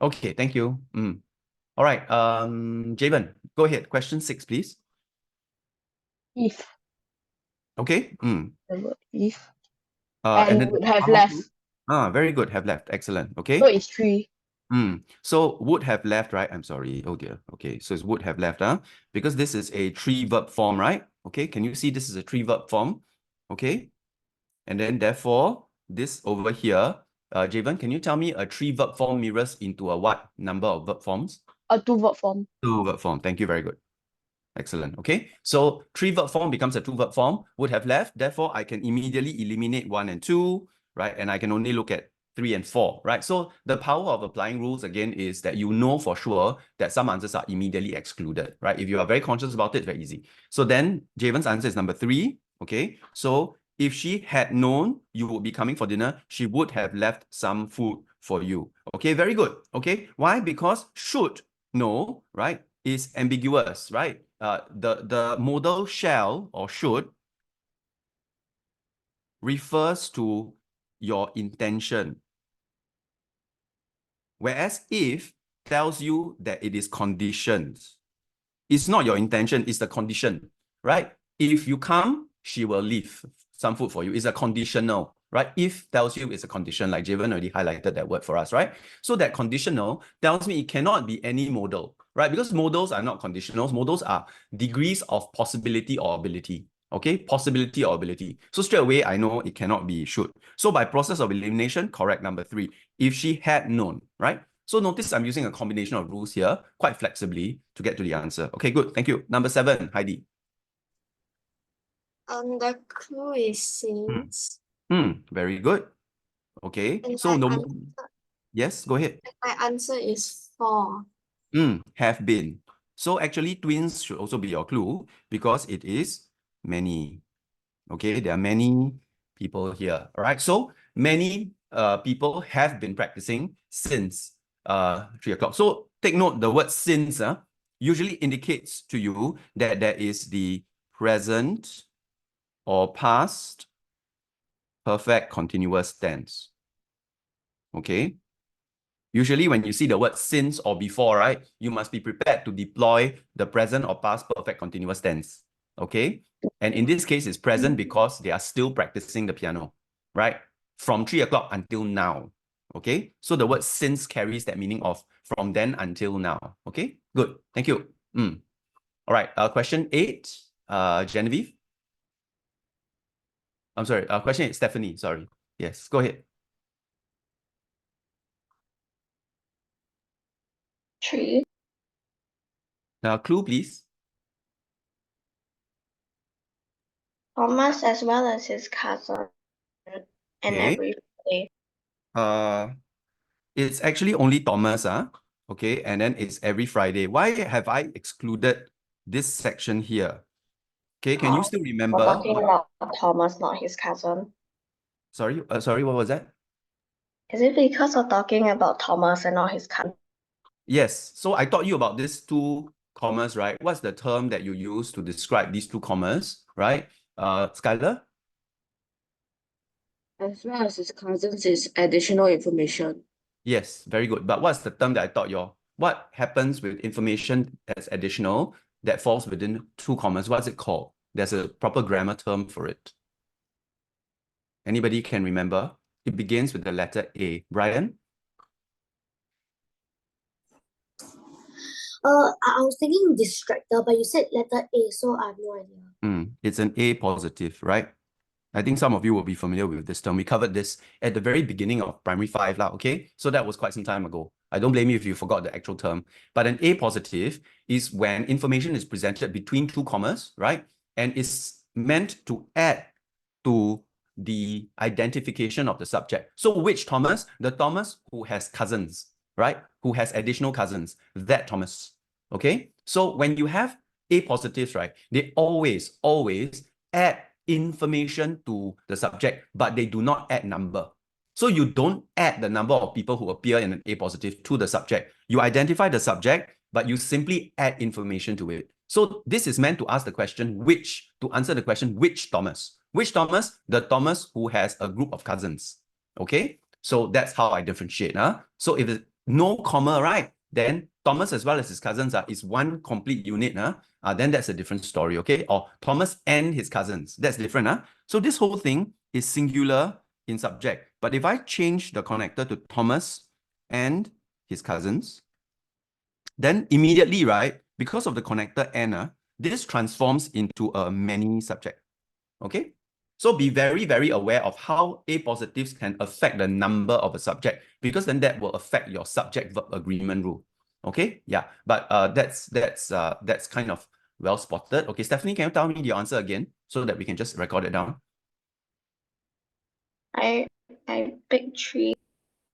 Okay, thank you. All right, Javen, go ahead. Question 6, please. If. Okay. The word if. And And then would have one more left. clue. Very good. Have left. Excellent. So Okay. it's 3. So would have left, right? I'm sorry. Oh dear. Okay. So it's would have left, because this is a 3-verb form, right? Okay. Can you see this is a 3-verb form? Okay. And then therefore, this over here, Javen, can you tell me a 3-verb form mirrors into a what number of verb forms? A 2-verb form. 2-verb form. Thank you. Very good. Excellent. Okay. So 3-verb form becomes a 2-verb form, would have left. Therefore, I can immediately eliminate 1 and 2, right? And I can only look at 3 and 4, right? So the power of applying rules again is that you know for sure that some answers are immediately excluded, right? If you are very conscious about it, very easy. So then Javen's answer is number 3. Okay. So if she had known you would be coming for dinner, she would have left some food for you. Okay, very good. Okay. Why? Because should know, right, is ambiguous, right? The modal shall or should refers to your intention. Whereas if tells you that it is conditioned. It's not your intention, it's the condition, right? If you come, she will leave some food for you. It's a conditional, right? If tells you it's a condition, like Javen already highlighted that word for us, right? So that conditional tells me it cannot be any modal, right? Because modals are not conditionals. Modals are degrees of possibility or ability. Okay, possibility or ability. So straight away, I know it cannot be should. So by process of elimination, correct number 3. If she had known, right? So notice I'm using a combination of rules here, quite flexibly, to get to the answer. Okay, good. Thank you. Number 7, Heidi. The clue is since. Very good. Okay. And So no. Yes, go ahead. my answer is 4. Have been. So actually, twins should also be your clue because it is many. Okay, there are many people here. All right. So many people have been practicing since 3 o'clock. So take note, the word since usually indicates to you that there is the present or past perfect continuous tense. Okay. Usually when you see the word since or before, right, you must be prepared to deploy the present or past perfect continuous tense. Okay. And in this case, it's present because they are still practicing the piano, right? From 3 o'clock until now. Okay. So the word since carries that meaning of from then until now. Okay. Good. Thank you. All right. Question 8, Genevieve. I'm sorry. Question 8, Stephanie. Sorry. Yes. Go ahead. 3. Clue, please. Thomas as well as his cousin. And Okay. every day. It's actually only Thomas, okay, and then it's every Friday. Why have I excluded this section here? Okay, can you still remember? We're talking about Thomas, not his cousin. Sorry, what was that? Is it because we're talking about Thomas and not his cousin? Yes, so I taught you about these 2 commas, right? What's the term that you use to describe these 2 commas, right? Skylar? As well as his cousins is additional information. Yes, very good. But what's the term that I taught you? What happens with information that's additional that falls within 2 commas? What's it called? There's a proper grammar term for it. Anybody can remember? It begins with the letter A. Brian? I was thinking distractor, but you said letter A, so I have no idea. It's an A positive, right? I think some of you will be familiar with this term. We covered this at the very beginning of primary 5, okay? So that was quite some time ago. I don't blame you if you forgot the actual term. But an A positive is when information is presented between 2 commas, right? And is meant to add to the identification of the subject. So which Thomas? The Thomas who has cousins, right? Who has additional cousins, that Thomas, okay? So when you have A positives, right, they always add information to the subject, but they do not add number. So you don't add the number of people who appear in an A positive to the subject. You identify the subject, but you simply add information to it. So this is meant to ask the question, to answer the question, which Thomas? Which Thomas? The Thomas who has a group of cousins. Okay? So that's how I differentiate. So if no comma, right? Then Thomas as well as his cousins is one complete unit. Then that's a different story, okay? Or Thomas and his cousins, that's different. So this whole thing is singular in subject. But if I change the connector to Thomas and his cousins, then immediately, right, because of the connector and, this transforms into a many subject, okay? So be very, very aware of how A positives can affect the number of a subject, because then that will affect your subject-verb agreement rule. Okay, yeah, but that's kind of well spotted. Okay, Stephanie, can you tell me the answer again so that we can just record it down? I picked 3.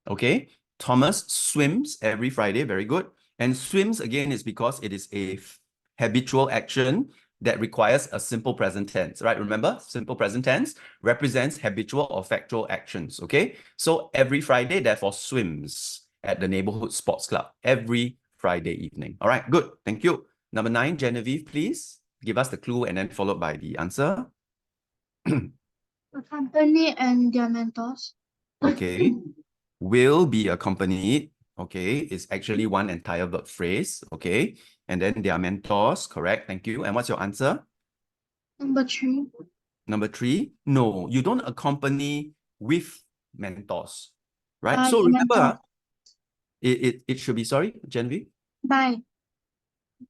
Okay, Thomas swims every Friday. Very good. And swims again is because it is a habitual action that requires a simple present tense, right? Remember, simple present tense represents habitual or factual actions, okay? So every Friday, therefore, swims at the neighborhood sports club every Friday evening. All right, good. Thank you. Number 9, Genevieve, please give us the clue and then followed by the answer. Accompany and their mentors. Okay. Will be accompanied, okay, is actually one entire verb phrase, okay? And then their mentors, correct, thank you. And what's your answer? Number 3. Number 3, no, you don't accompany with mentors, right? So The remember, mentor. it should be, sorry, Genevieve? By.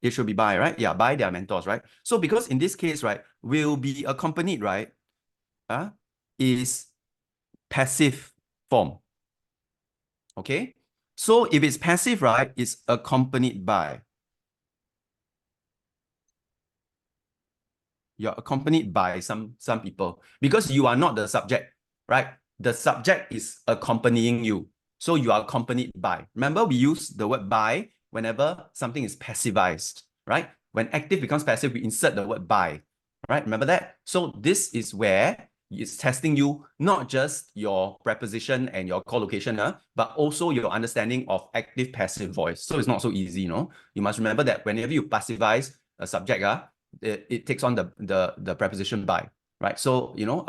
It should be by, right? Yeah, by their mentors, right? So because in this case, right, will be accompanied, right, is passive form. Okay, so if it's passive, right, it's accompanied by. You're accompanied by some people because you are not the subject, right? The subject is accompanying you. So you are accompanied by. Remember, we use the word by whenever something is passivized, right? When active becomes passive, we insert the word by, right? Remember that? So this is where it's testing you, not just your preposition and your collocation, but also your understanding of active passive voice. So it's not so easy, you know. You must remember that whenever you passivize a subject, it takes on the preposition by, right? So, you know,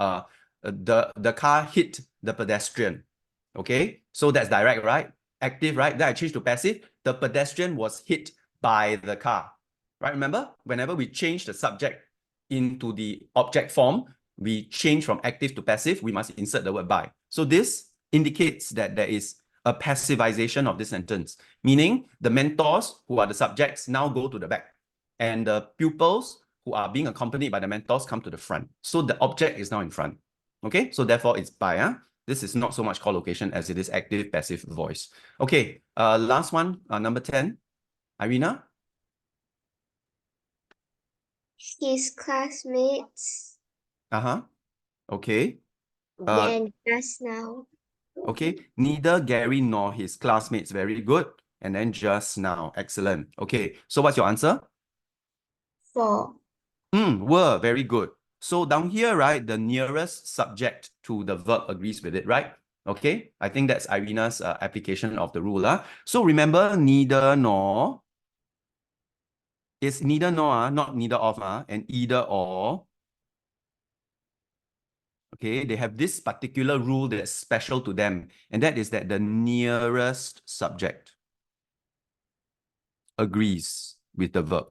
the car hit the pedestrian, okay? So that's direct, right? Active, right? Then I change to passive. The pedestrian was hit by the car, right? Remember, whenever we change the subject into the object form, we change from active to passive, we must insert the word by. So this indicates that there is a passivization of this sentence, meaning the mentors who are the subjects now go to the back, and the pupils who are being accompanied by the mentors come to the front. So the object is now in front. Okay, so therefore it's by. This is not so much collocation as it is active passive voice. Okay, last one, number 10, Irina. His classmates. Okay. And just now. Okay, neither Gary nor his classmates. Very good. And then just now. Excellent. Okay, so what's your answer? 4. Were. Very good. So down here, right, the nearest subject to the verb agrees with it, right? Okay, I think that's Irina's application of the rule. So remember, neither nor. It's neither nor, not neither of, and either or. Okay, they have this particular rule that's special to them, and that is that the nearest subject agrees with the verb.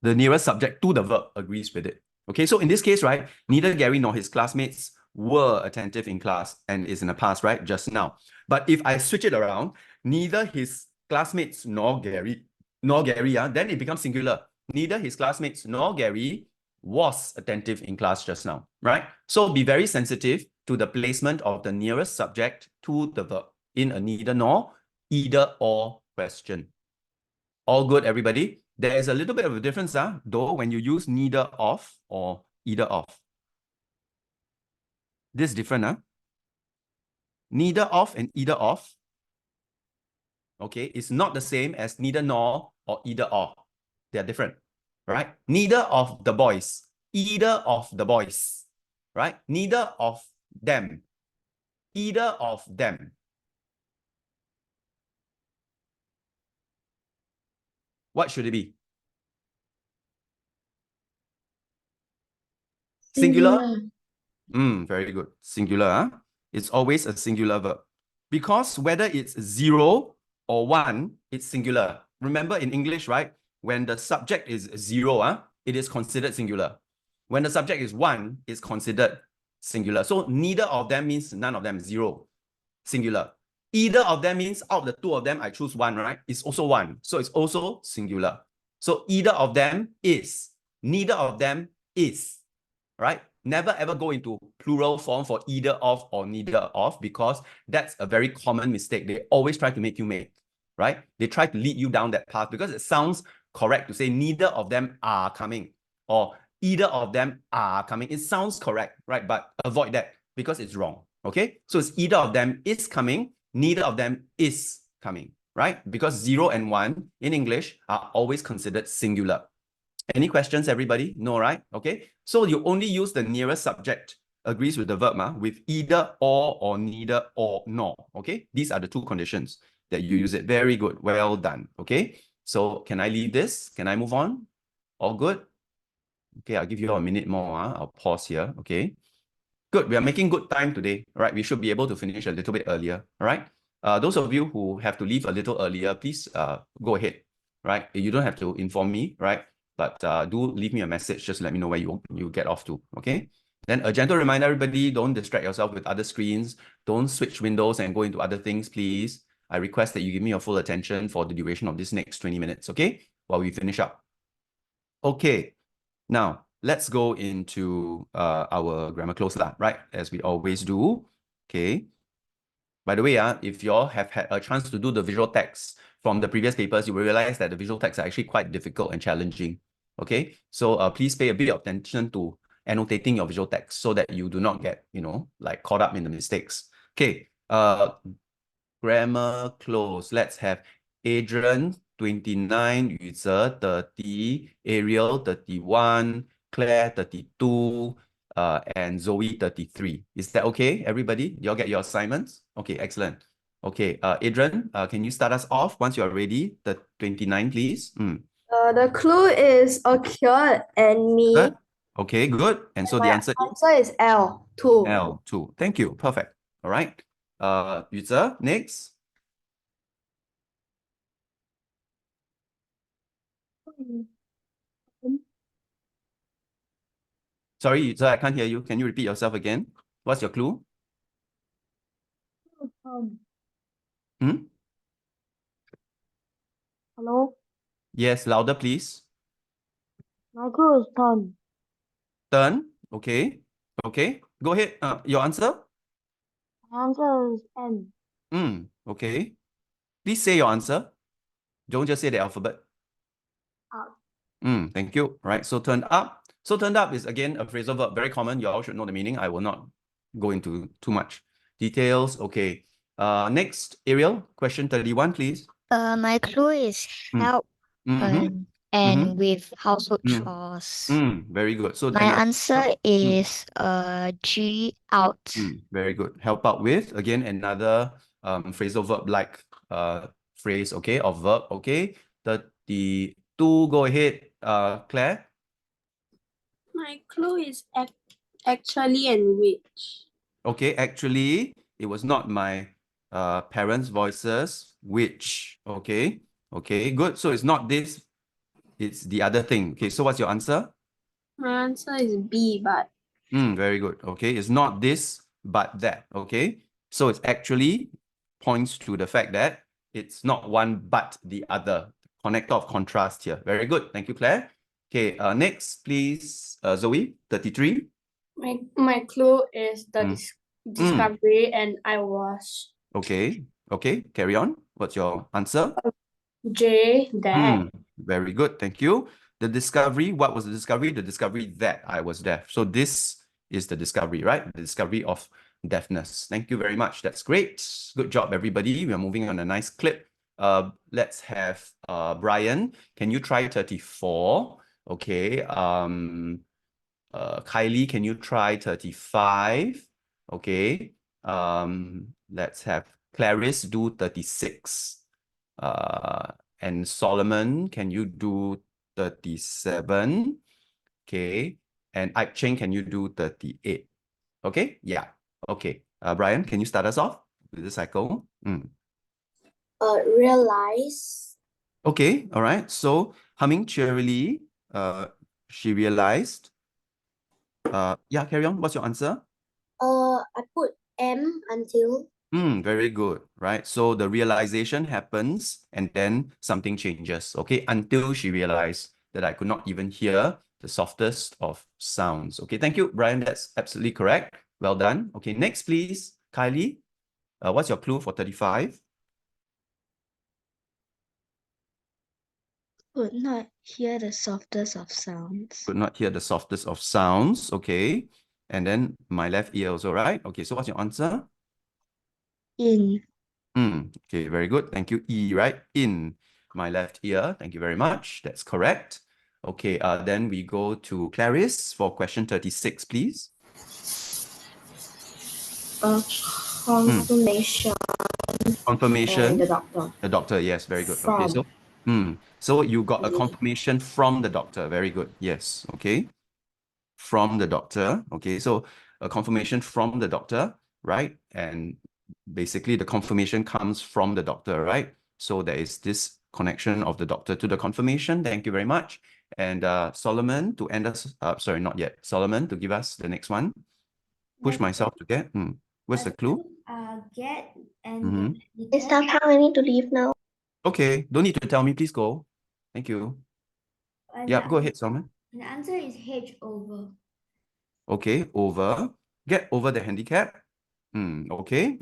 The nearest subject to the verb agrees with it. Okay, so in this case, right, neither Gary nor his classmates were attentive in class, and is in the past, right, just now. But if I switch it around, neither his classmates nor Gary, then it becomes singular. Neither his classmates nor Gary was attentive in class just now, right? So be very sensitive to the placement of the nearest subject to the verb in a neither nor, either or question. All good, everybody? There is a little bit of a difference, though, when you use neither of or either of. This is different, Neither of and either of, okay, is not the same as neither nor or either or. They are different, right? Neither of the boys, either of the boys, right? Neither of them, either of them. What should it be? Singular? Very good. Singular, It's always a singular verb. Because whether it's 0 or 1, it's singular. Remember in English, right? When the subject is 0, it is considered singular. When the subject is 1, it's considered singular. So neither of them means none of them, 0, singular. Either of them means out of the two of them, I choose 1, right? It's also 1. So it's also singular. So either of them is, neither of them is, right? Never ever go into plural form for either of or neither of, because that's a very common mistake. They always try to make you make, right? They try to lead you down that path because it sounds correct to say neither of them are coming or either of them are coming. It sounds correct, right? But avoid that because it's wrong, okay? So it's either of them is coming, neither of them is coming, right? Because 0 and 1 in English are always considered singular. Any questions, everybody? No, right? Okay. So you only use the nearest subject agrees with the verb with either or neither or nor. Okay. These are the two conditions that you use it. Very good. Well done. Okay. So can I leave this? Can I move on? All good? Okay. I'll give you a minute more. I'll pause here. Okay. Good. We are making good time today. All right. We should be able to finish a little bit earlier. All right. Those of you who have to leave a little earlier, please go ahead. Right. You don't have to inform me. Right. But do leave me a message. Just let me know where you get off to. Okay. Then a gentle reminder, everybody, don't distract yourself with other screens. Don't switch windows and go into other things, please. I request that you give me your full attention for the duration of this next 20 minutes, okay? While we finish up. Okay. Now, let's go into our grammar close, right? As we always do. Okay. By the way, if you all have had a chance to do the visual text from the previous papers, you will realize that the visual texts are actually quite difficult and challenging. Okay, so please pay a bit of attention to annotating your visual text so that you do not get, like caught up in the mistakes. Okay, grammar close. Let's have Adrian 29, Yuze 30, Ariel 31, Claire 32, and Zoe 33. Is that okay, everybody? You all get your assignments? Okay, excellent. Okay, Adrian, can you start us off once you are ready? The 29, please. The clue is occurred and me. Good. Okay, good. And so the My answer answer is L, 2. L2. Thank you. Perfect. All right. Yuze, next. Sorry, Yuze, I can't hear you. Can you repeat yourself again? What's your clue? Hello? Yes, louder, please. My clue is turn. Turn. Okay. Okay. Go ahead. Your answer? My answer is N. Okay. Please say your answer. Don't just say the alphabet. Up. Thank you. Right. So turned up. So turned up is again a phrasal verb, very common. You all should know the meaning. I will not go into too much details. Okay. Next, Ariel, question 31, please. My clue is help and with household chores. Very good. So My answer is G out. Very good. Help out with, again, another phrasal verb like phrase, okay, or verb, okay. 32, go ahead, Claire. My clue is actually and which. Okay, actually, it was not my parents' voices, which, okay. Okay, good. So it's not this, it's the other thing. Okay, so what's your answer? My answer is B, but. Very good. Okay, it's not this, but that. Okay, so it's actually points to the fact that it's not one but the other. Connector of contrast here. Very good. Thank you, Claire. Okay, next, please, Zoe, 33. My clue is the discovery and I was. Okay, okay, carry on. What's your answer? J, that. Very good. Thank you. The discovery, what was the discovery? The discovery that I was deaf. So this is the discovery, right? The discovery of deafness. Thank you very much. That's great. Good job, everybody. We are moving on a nice clip. Let's have Brian. Can you try 34? Okay. Kylie, can you try 35? Okay. Let's have Clarice do 36. And Solomon, can you do 37? Okay. And Ike Cheng, can you do 38? Okay. Yeah. Okay. Brian, can you start us off? with the cycle? Realize. Okay, all right. So humming cheerily, she realized. Yeah, carry on. What's your answer? I put M until. Very good, right? So the realization happens and then something changes, okay? Until she realized that I could not even hear the softest of sounds. Okay, thank you, Brian. That's absolutely correct. Well done. Okay, next, please, Kylie. What's your clue for 35? Could not hear the softest of sounds. Could not hear the softest of sounds, okay? And then my left ear also, right? Okay, so what's your answer? In. Okay, very good. Thank you. E, right? In my left ear. Thank you very much. That's correct. Okay, then we go to Clarice for question 36, please. Confirmation Confirmation. and the doctor. The doctor, yes, very good. Okay, From. so you got a Okay. confirmation from the doctor. Very good. Yes, okay. From the doctor. Okay, so a confirmation from the doctor, right? And basically the confirmation comes from the doctor, right? So there is this connection of the doctor to the confirmation. Thank you very much. And Solomon to end us, sorry, not yet. Solomon to give us the next one. Push myself to get. What's the clue? Get and It's that time I need to leave now. Okay, don't need to tell me, please go. Thank you. Yeah, go ahead, Solomon. The answer is H over. Okay, over. Get over the handicap. Okay.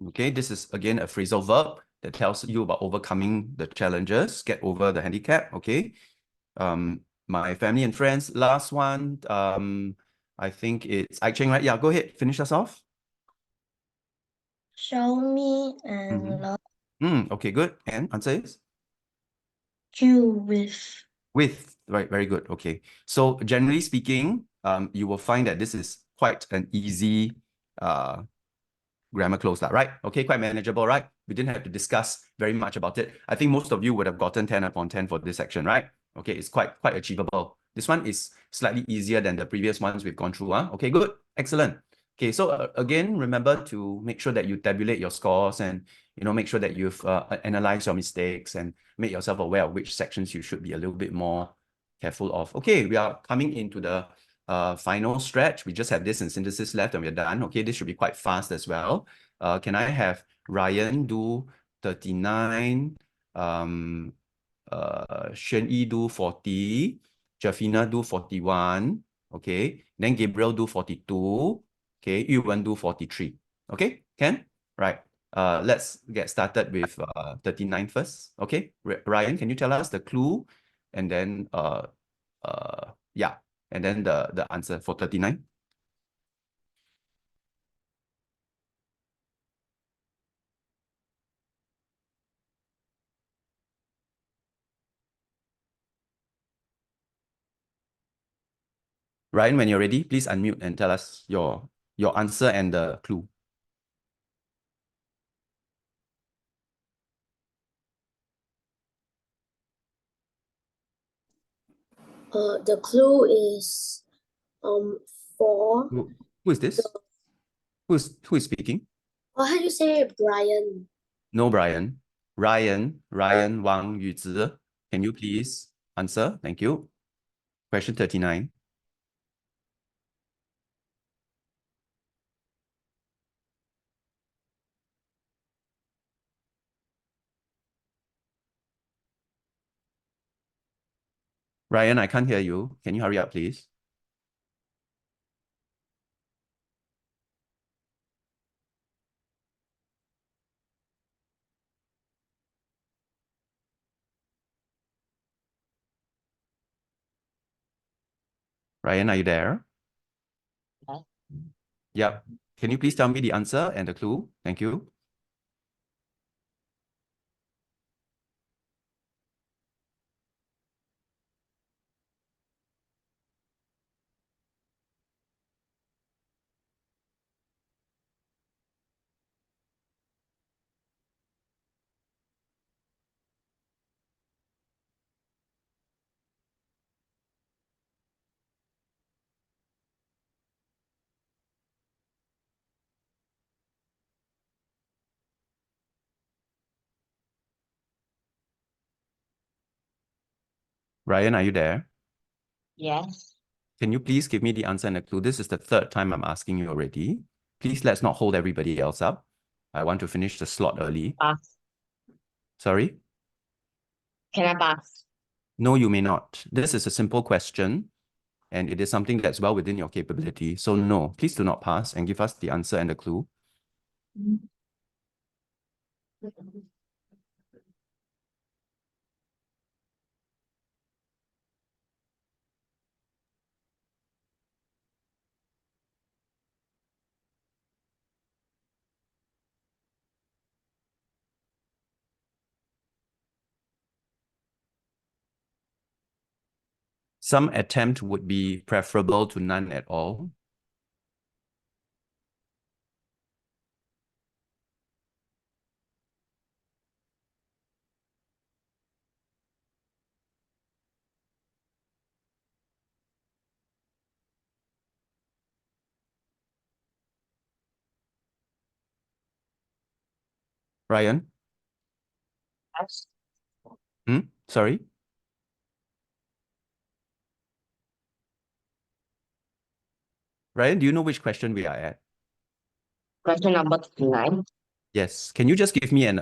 Okay, this is again a phrasal verb that tells you about overcoming the challenges, get over the handicap. Okay. My family and friends, last one. I think it's I Cheng, right? Yeah, go ahead, finish us off. Show me and love Okay, good. And answer is? you with. With, right, very good. Okay. So generally speaking, you will find that this is quite an easy grammar close, right? Okay, quite manageable, right? We didn't have to discuss very much about it. I think most of you would have gotten 10 upon 10 for this section, right? Okay, it's quite achievable. This one is slightly easier than the previous ones we've gone through. Okay, good. Excellent. Okay, so again, remember to make sure that you tabulate your scores and make sure that you've analyzed your mistakes and make yourself aware of which sections you should be a little bit more careful of. Okay, we are coming into the final stretch. We just have this in synthesis left and we're done. Okay, this should be quite fast as well. Can I have Ryan do 39, Xuan Yi do 40, Jafina do 41, okay, then Gabriel do 42, okay, Yu Wen do 43, okay, can? Right, let's get started with 39 first, okay, Ryan, can you tell us the clue and then, yeah, and then the answer for 39? Ryan, when you're ready, please unmute and tell us your answer and the clue. The clue is 4. Who is this? Who is speaking? Or how do you say Brian? No, Brian. Ryan Wang Yuzi. Can you please answer? Thank you. Question 39. Ryan, I can't hear you. Can you hurry up, please? Ryan, are you there? Yep. Can you please tell me the answer and the clue? Thank you. Ryan, are you there? Yes. Can you please give me the answer and a clue? This is the third time I'm asking you already. Please let's not hold everybody else up. I want to finish the slot early. Pass. Sorry? Can I pass? No, you may not. This is a simple question, and it is something that's well within your capability. So no, please do not pass and give us the answer and the clue. Some attempt would be preferable to none at all. Ryan? Yes. Sorry? Ryan, do you know which question we are at? Question number 9. Yes. Can you just give me an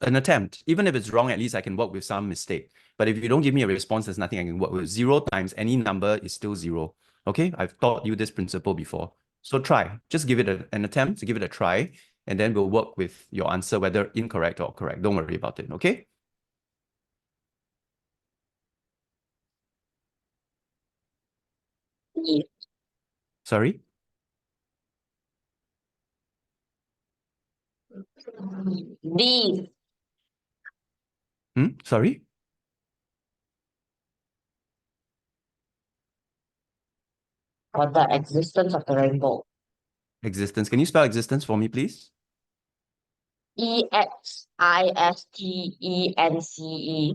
attempt? Even if it's wrong, at least I can work with some mistake. But if you don't give me a response, there's nothing I can work with. 0 times any number is still 0. Okay? I've taught you this principle before. So try. Just give it an attempt, give it a try, and then we'll work with your answer, whether incorrect or correct. Don't worry about it, okay? D. Sorry? D. Sorry? For the existence of the rainbow. Existence. Can you spell existence for me, please? EXISTENCE.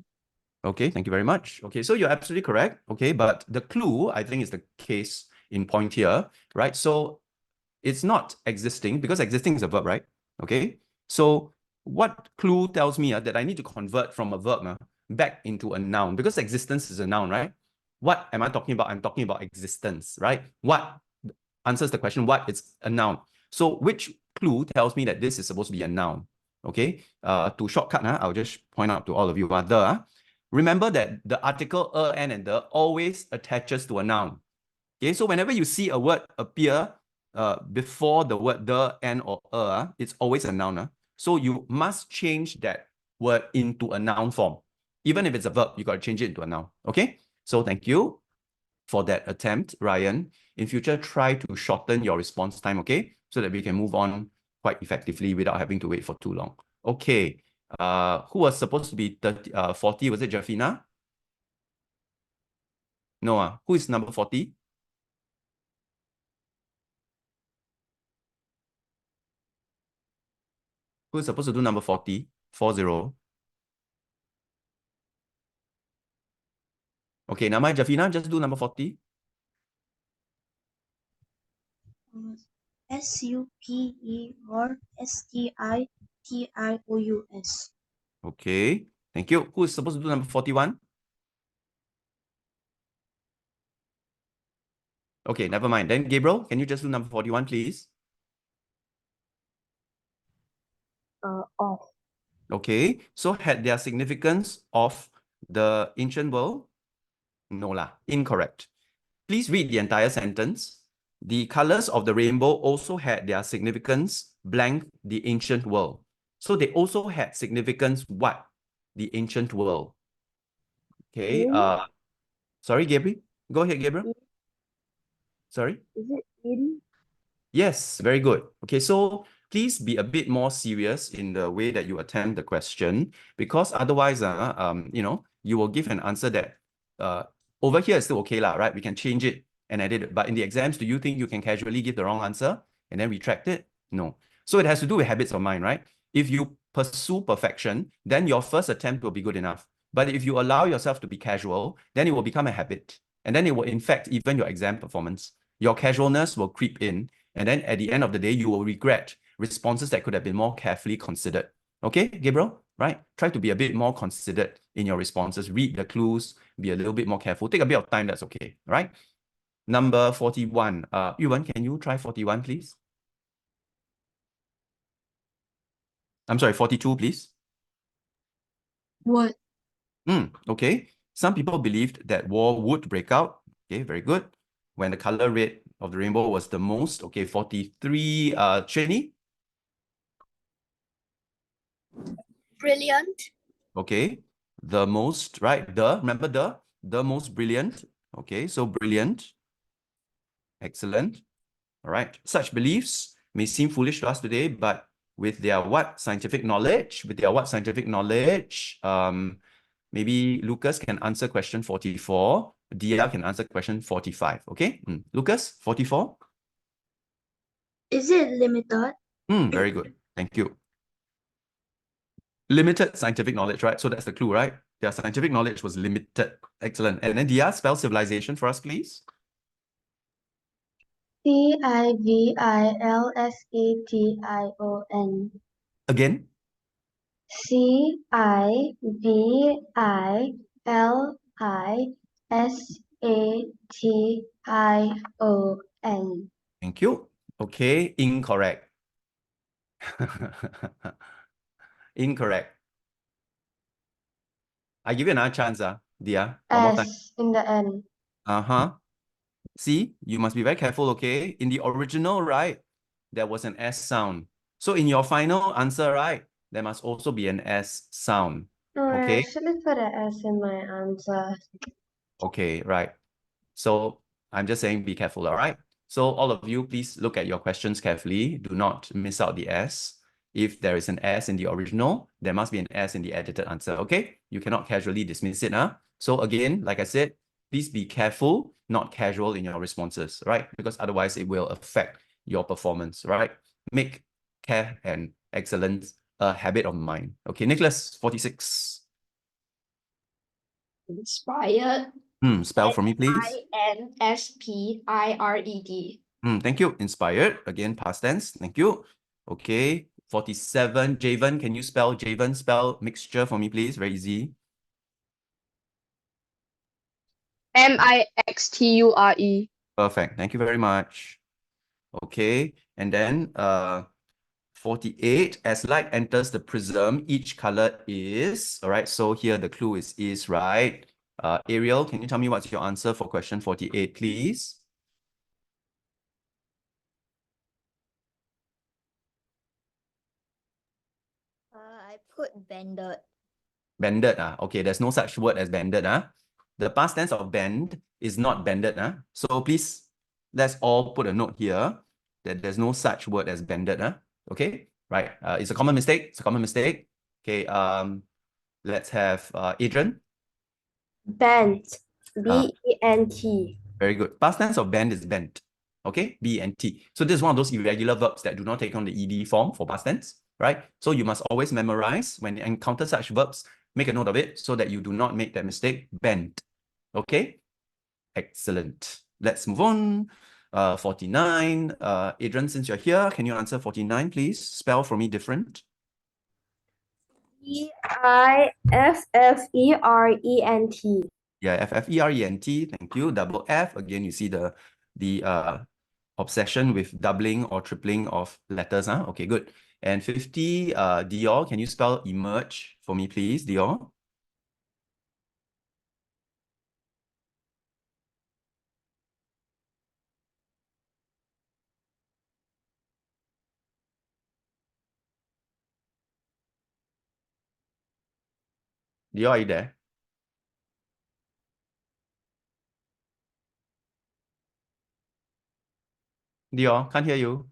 Okay, thank you very much. Okay, so you're absolutely correct. Okay, but the clue, I think, is the case in point here, right? So it's not existing because existing is a verb, right? Okay, so what clue tells me that I need to convert from a verb back into a noun because existence is a noun, right? What am I talking about? I'm talking about existence, right? What answers the question, what is a noun? So which clue tells me that this is supposed to be a noun? Okay, to shortcut, I'll just point out to all of you, remember that the article an and the always attaches to a noun. Okay, so whenever you see a word appear before the word the, an, or it's always a noun. So you must change that word into a noun form. Even if it's a verb, you got to change it into a noun. Okay, so thank you for that attempt, Ryan. In future, try to shorten your response time, okay? So that we can move on quite effectively without having to wait for too long. Okay. Who was supposed to be 40? Was it Jafina? No, who is number 40? Who is supposed to do number 40? 40. Okay, Nama Jafina, just do number 40. SUPERSTITIOUS. Okay, thank you. Who is supposed to do number 41? Okay, never mind. Then Gabriel, can you just do number 41, please? Off. Okay, so had their significance of the ancient world? No lah, incorrect. Please read the entire sentence. The colors of the rainbow also had their significance blank the ancient world. So they also had significance what? The ancient world. Okay, sorry, Gabriel. Go ahead, Gabriel. Sorry? Is it in? Yes, very good. Okay, so please be a bit more serious in the way that you attempt the question, because otherwise, you will give an answer that over here is still okay lah, right? We can change it and edit it. But in the exams, do you think you can casually give the wrong answer and then retract it? No. So it has to do with habits of mind, right? If you pursue perfection, then your first attempt will be good enough. But if you allow yourself to be casual, then it will become a habit. And then it will infect even your exam performance. Your casualness will creep in. And then at the end of the day, you will regret responses that could have been more carefully considered. Okay, Gabriel? right? Try to be a bit more considered in your responses. Read the clues, be a little bit more careful. Take a bit of time, that's okay, right? Number 41. Yuan, can you try 41, please? I'm sorry, 42, please. What? Okay. Some people believed that war would break out. Okay, very good. When the color red of the rainbow was the most. Okay, 43. Shani? Brilliant. Okay. The most, right? Remember the most brilliant. Okay, so brilliant. Excellent. All right. Such beliefs may seem foolish to us today, but with their scientific knowledge, maybe Lucas can answer question 44. Dia can answer question 45. Okay. Lucas, 44. Is it limited? Very good. Thank you. Limited scientific knowledge, right? So that's the clue, right? Their scientific knowledge was limited. Excellent. And then Dia, spell civilization for us, please. Civilization. Again. Civilization. Thank you. Okay, incorrect. Incorrect. I give you another chance, Dia. One more time. S in the end. See, you must be very careful, okay? In the original, right, there was an S sound. So in your final answer, right, there must also be an S sound. No, I Okay? actually put an S in my answer. Okay, right. So I'm just saying be careful, all right? So all of you, please look at your questions carefully. Do not miss out the S. If there is an S in the original, there must be an S in the edited answer, okay? You cannot casually dismiss it, huh? So again, like I said, please be careful, not casual in your responses, right? Because otherwise it will affect your performance, right? Make care and excellence a habit of mind. Okay, Nicholas, 46. Inspired. Spell for me, please. INSPIRED. Thank you. Inspired. Again, past tense. Thank you. Okay. 47. Javen, can you spell Javen? Spell mixture for me, please. Very easy. MIXTURE. Perfect. Thank you very much. Okay. And then 48. As light enters the prism, each color is. All right. So here the clue is right. Ariel, can you tell me what's your answer for question 48, please? I put bended. Bended. Okay, there's no such word as bended. The past tense of bend is not bended. So please, let's all put a note here that there's no such word as bended. Okay, right. It's a common mistake. It's a common mistake. Okay, let's have Adrian. Bent. B-E-N-T. Very good. Past tense of bend is bent. Okay, B-E-N-T. So this is one of those irregular verbs that do not take on the ED form for past tense, right? So you must always memorize when you encounter such verbs, make a note of it so that you do not make that mistake. Bend. Okay? Excellent. Let's move on. 49. Adrian, since you're here, can you answer 49, please? Spell for me different. E-I-F-F-E-R-E-N-T. Yeah, F-F-E-R-E-N-T. Thank you. Double F. Again, you see the obsession with doubling or tripling of letters. Okay, good. And 50, Dior, can you spell emerge for me, please, Dior? Dior, are you there? Dior, can't hear you.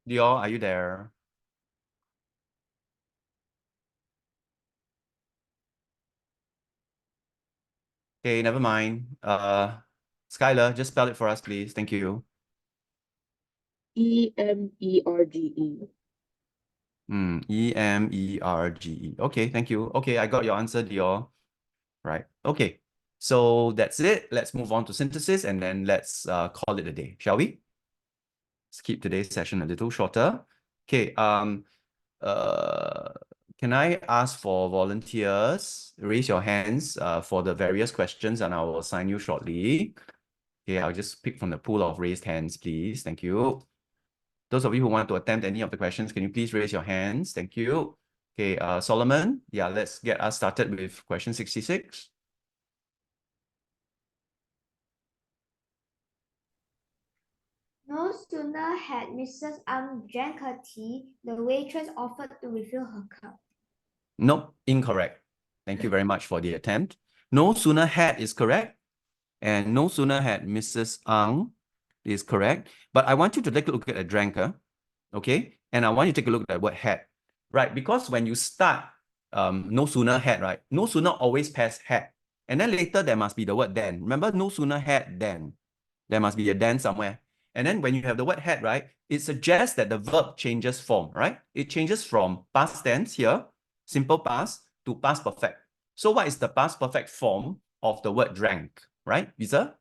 Dior, are you there? Okay, never mind. Skylar, just spell it for us, please. Thank you. EMERGE. E-M-E-R-G-E. Okay, thank you. Okay, I got your answer, Dior. Right. Okay. So that's it. Let's move on to synthesis and then let's call it a day, shall we? Let's keep today's session a little shorter. Okay, can I ask for volunteers? Raise your hands for the various questions and I will assign you shortly. Okay, I'll just pick from the pool of raised hands, please. Thank you. Those of you who want to attempt any of the questions, can you please raise your hands? Thank you. Okay, Solomon, yeah, let's get us started with question 66. No sooner had Mrs. Ang drank her tea, the waitress offered to refill her cup. Nope, incorrect. Thank you very much for the attempt. No sooner had is correct. And no sooner had Mrs. Ang is correct. But I want you to take a look at a dranker. Okay? And I want you to take a look at the word had. Right? Because when you start no sooner had, right? No sooner always past had. And then later there must be the word then. Remember, no sooner had then. There must be a then somewhere. And then when you have the word had, right? It suggests that the verb changes form, right? It changes from past tense here, simple past, to past perfect. So what is the past perfect form of the word drank, right, Lisa?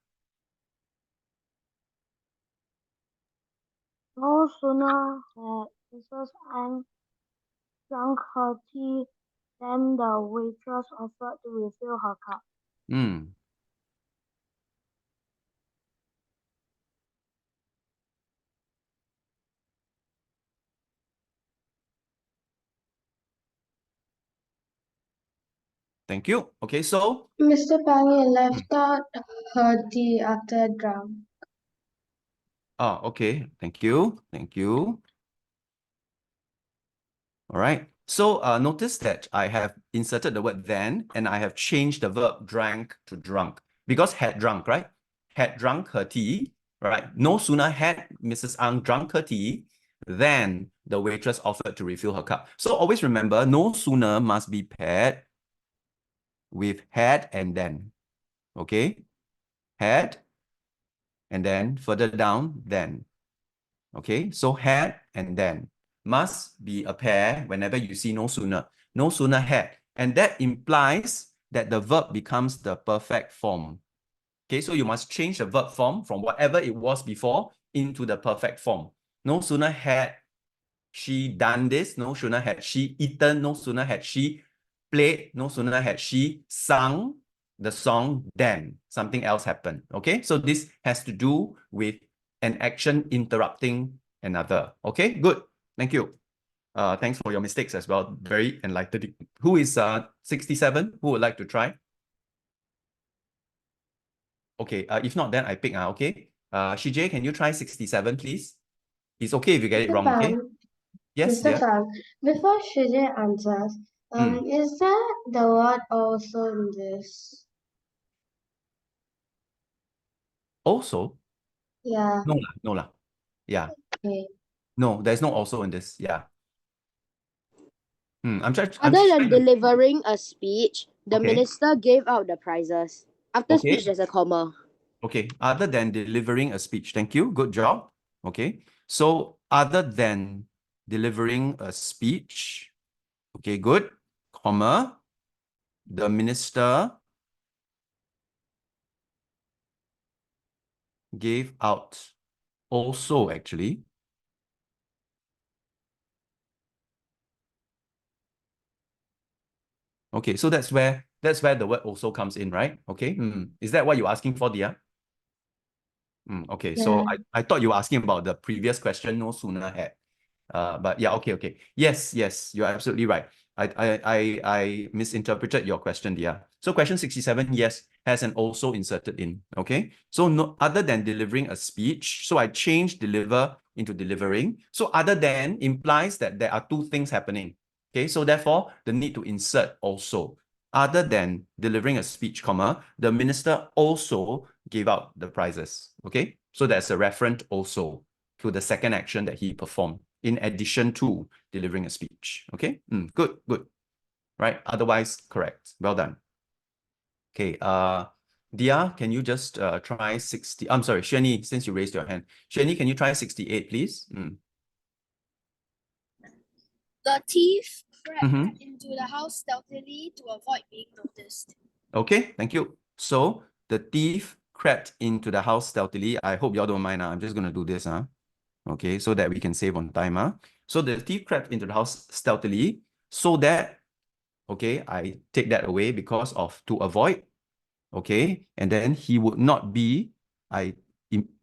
No sooner had Mrs. Ang drunk her tea than the waitress offered to refill her cup. Thank you. Okay, so Mr. Pang left out her tea after drunk. okay. Thank you. Thank you. All right. So notice that I have inserted the word then and I have changed the verb drank to drunk because had drunk, right? Had drunk her tea, right? No sooner had Mrs. Ang drunk her tea than the waitress offered to refill her cup. So always remember, no sooner must be paired with had and then. Okay? Had and then further down, then. Okay? So had and then must be a pair whenever you see no sooner. No sooner had. And that implies that the verb becomes the perfect form. Okay, so you must change the verb form from whatever it was before into the perfect form. No sooner had she done this, no sooner had she eaten, no sooner had she played, no sooner had she sung the song, then something else happened. Okay, so this has to do with an action interrupting another. Okay, good. Thank you. Thanks for your mistakes as well. Very enlightening. Who is 67? Who would like to try? Okay, if not, then I pick. Okay. Shijay, can you try 67, please? It's okay if you get it Mr. wrong, okay? Pang, Yes, Mr. yeah. Pang, before Shijay answers, is there the word also in this? Also? Yeah, No lah, no lah. Yeah. okay. No, there's no also in this. Yeah. I'm Other trying than to... delivering a speech, the Okay. minister gave out the prizes. After Okay. speech, there's a comma. Okay, other than delivering a speech. Thank you. Good job. Okay. So other than delivering a speech, okay, good, comma, the minister gave out also, actually. Okay, so that's where the word also comes in, right? Okay. Is that what you're asking for, Dia? Okay, so Yeah. I thought you were asking about the previous question, no sooner had. But yeah, okay. Yes, you're absolutely right. I misinterpreted your question, Dia. So question 67, yes, has an also inserted in. Okay. So no other than delivering a speech. So I changed deliver into delivering. So other than implies that there are two things happening. Okay, so therefore the need to insert also. Other than delivering a speech, comma, the minister also gave out the prizes. Okay, so that's a referent also to the second action that he performed in addition to delivering a speech. Okay, good. Right, otherwise correct. Well done. Okay, Dia, can you just try 60? I'm sorry, Shani, since you raised your hand. Shani, can you try 68, please? The thief crept into the house stealthily to avoid being noticed. Okay, thank you. So the thief crept into the house stealthily. I hope y'all don't mind. I'm just going to do this. Okay, so that we can save on time. So the thief crept into the house stealthily so that, okay, I take that away because of to avoid, okay, and then he would not be, I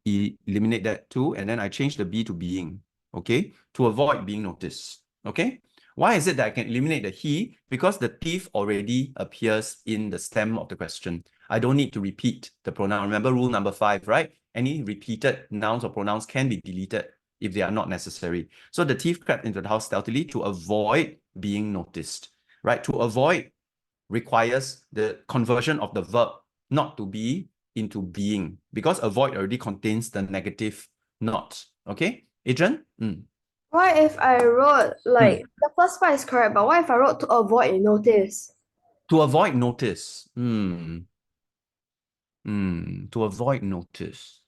eliminate that too, and then I change the be to being, okay, to avoid being noticed, okay. Why is it that I can eliminate the he? Because the thief already appears in the stem of the question. I don't need to repeat the pronoun. Remember rule number 5, right? Any repeated nouns or pronouns can be deleted if they are not necessary. So the thief crept into the house stealthily to avoid being noticed, right? To avoid requires the conversion of the verb not to be into being, because avoid already contains the negative not. Okay, Adrian? What if I wrote like the first part is correct, but what if I wrote to avoid notice? To avoid notice. To avoid notice.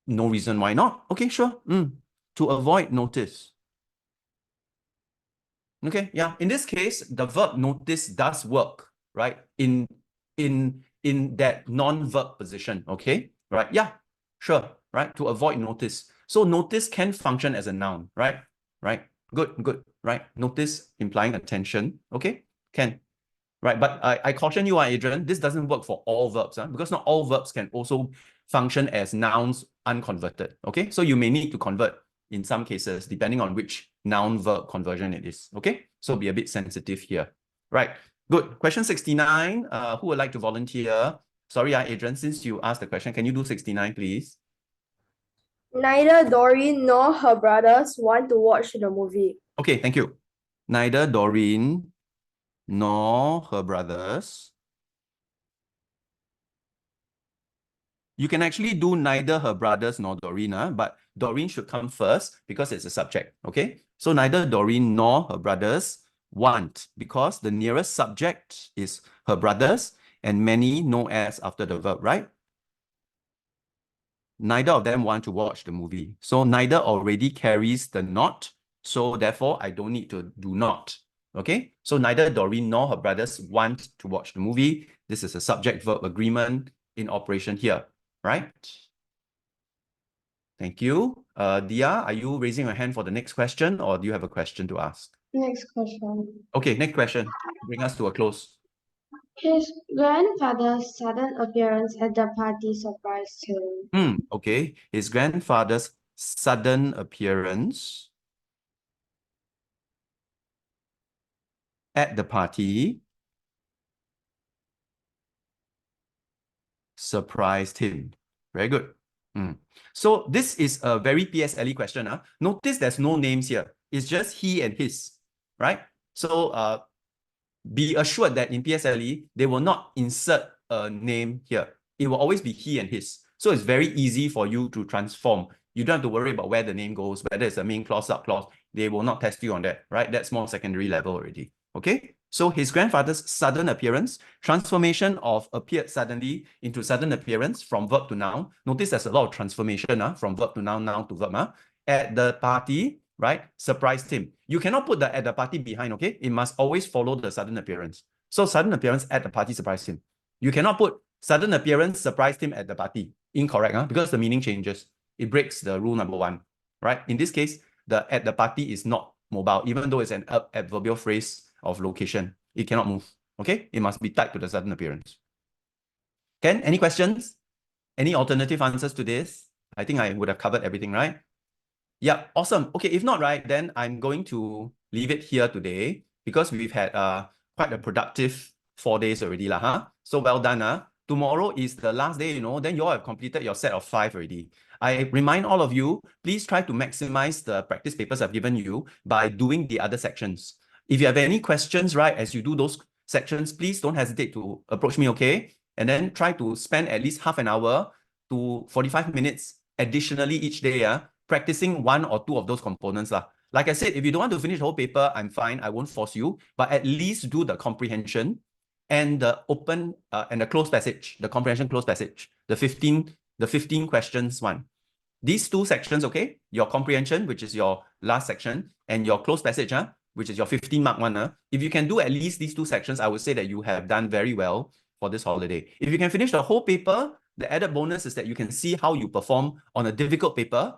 No reason why not. Okay, sure. To avoid notice. Okay, yeah. In this case, the verb notice does work, right? In that non-verb position. Okay, right? Yeah, sure. Right. To avoid notice. So notice can function as a noun, right? Right. Good. Right. Notice implying attention. Okay, can. Right. But I caution you, Adrian, this doesn't work for all verbs, because not all verbs can also function as nouns unconverted. Okay, so you may need to convert in some cases, depending on which noun-verb conversion it is. Okay, so be a bit sensitive here. Right, good. Question 69, who would like to volunteer? Sorry, Adrian, since you asked the question, can you do 69, please? Neither Doreen nor her brothers want to watch the movie. Okay, thank you. Neither Doreen nor her brothers. You can actually do neither her brothers nor Doreen, but Doreen should come first because it's a subject, okay? So neither Doreen nor her brothers want, because the nearest subject is her brothers and many no s after the verb, right? Neither of them want to watch the movie. So neither already carries the not, so therefore I don't need to do not, okay? So neither Doreen nor her brothers want to watch the movie. This is a subject-verb agreement in operation here. Right? Thank you. Dia, are you raising your hand for the next question, or do you have a question to ask? Next question. Okay, next question. Bring us to a close. His grandfather's sudden appearance at the party surprised him. Okay. His grandfather's sudden appearance at the party surprised him. Very good. So this is a very PSLE question. Notice there's no names here. It's just he and his, right? So be assured that in PSLE, they will not insert a name here. It will always be he and his. So it's very easy for you to transform. You don't have to worry about where the name goes, whether it's a main clause, subclause. They will not test you on that, right? That's more secondary level already. Okay? So his grandfather's sudden appearance, transformation of appeared suddenly into sudden appearance from verb to noun. Notice there's a lot of transformation from verb to noun, noun to verb. At the party, right? Surprised him. You cannot put the at the party behind, okay? It must always follow the sudden appearance. So sudden appearance at the party surprised him. You cannot put sudden appearance surprised him at the party. Incorrect, because the meaning changes. It breaks the rule number 1, right? In this case, the at the party is not mobile, even though it's an adverbial phrase of location. It cannot move, okay? It must be tied to the sudden appearance. Ken, any questions? Any alternative answers to this? I think I would have covered everything, right? Yeah, awesome. Okay, if not, right, then I'm going to leave it here today because we've had quite a productive 4 days already. So well done. Tomorrow is the last day, then you all have completed your set of 5 already. I remind all of you, please try to maximize the practice papers I've given you by doing the other sections. If you have any questions, right, as you do those sections, please don't hesitate to approach me, okay? And then try to spend at least half an hour to 45 minutes additionally each day, practicing 1 or 2 of those components. Like I said, if you don't want to finish the whole paper, I'm fine. I won't force you, but at least do the comprehension and the open and the closed passage, the comprehension closed passage, the 15 questions one. These 2 sections, okay? Your comprehension, which is your last section, and your closed passage, which is your 15-mark one, if you can do at least these 2 sections, I would say that you have done very well for this holiday. If you can finish the whole paper, the added bonus is that you can see how you perform on a difficult paper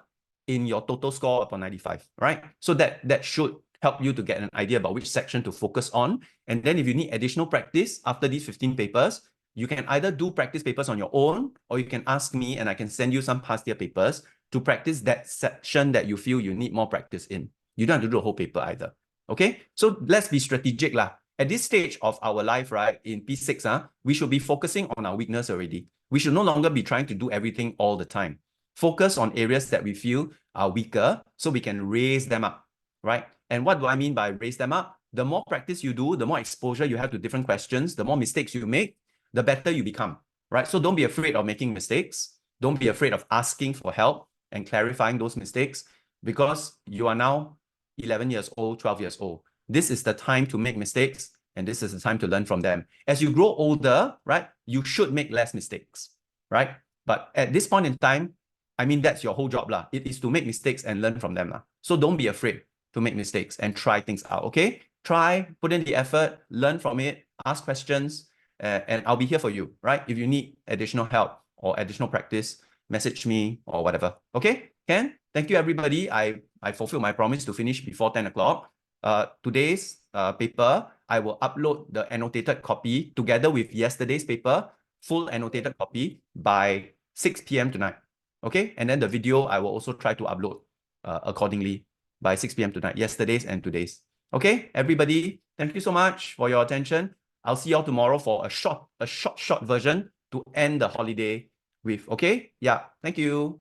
in your total score upon 95, right? So that should help you to get an idea about which section to focus on. And then if you need additional practice after these 15 papers, you can either do practice papers on your own, or you can ask me and I can send you some past year papers to practice that section that you feel you need more practice in. You don't have to do the whole paper either. Okay, so let's be strategic lah. At this stage of our life, right, in P6, we should be focusing on our weakness already. We should no longer be trying to do everything all the time. Focus on areas that we feel are weaker so we can raise them up, right? And what do I mean by raise them up? The more practice you do, the more exposure you have to different questions, the more mistakes you make, the better you become, right? So don't be afraid of making mistakes. Don't be afraid of asking for help and clarifying those mistakes, because you are now 11 years old, 12 years old. This is the time to make mistakes, and this is the time to learn from them. As you grow older, right, you should make less mistakes, right? But at this point in time, I mean, that's your whole job lah. It is to make mistakes and learn from them lah. So don't be afraid to make mistakes and try things out, okay? Try, put in the effort, learn from it, ask questions, and I'll be here for you, right? If you need additional help or additional practice, message me or whatever, okay? Ken, thank you everybody. I fulfilled my promise to finish before 10 o'clock. Today's paper, I will upload the annotated copy together with yesterday's paper, full annotated copy by 6 p.m. tonight. Okay, and then the video I will also try to upload accordingly by 6 p.m. tonight, yesterday's and today's. Okay, everybody, thank you so much for your attention. I'll see y'all tomorrow for a short version to end the holiday with. Okay, yeah, thank you.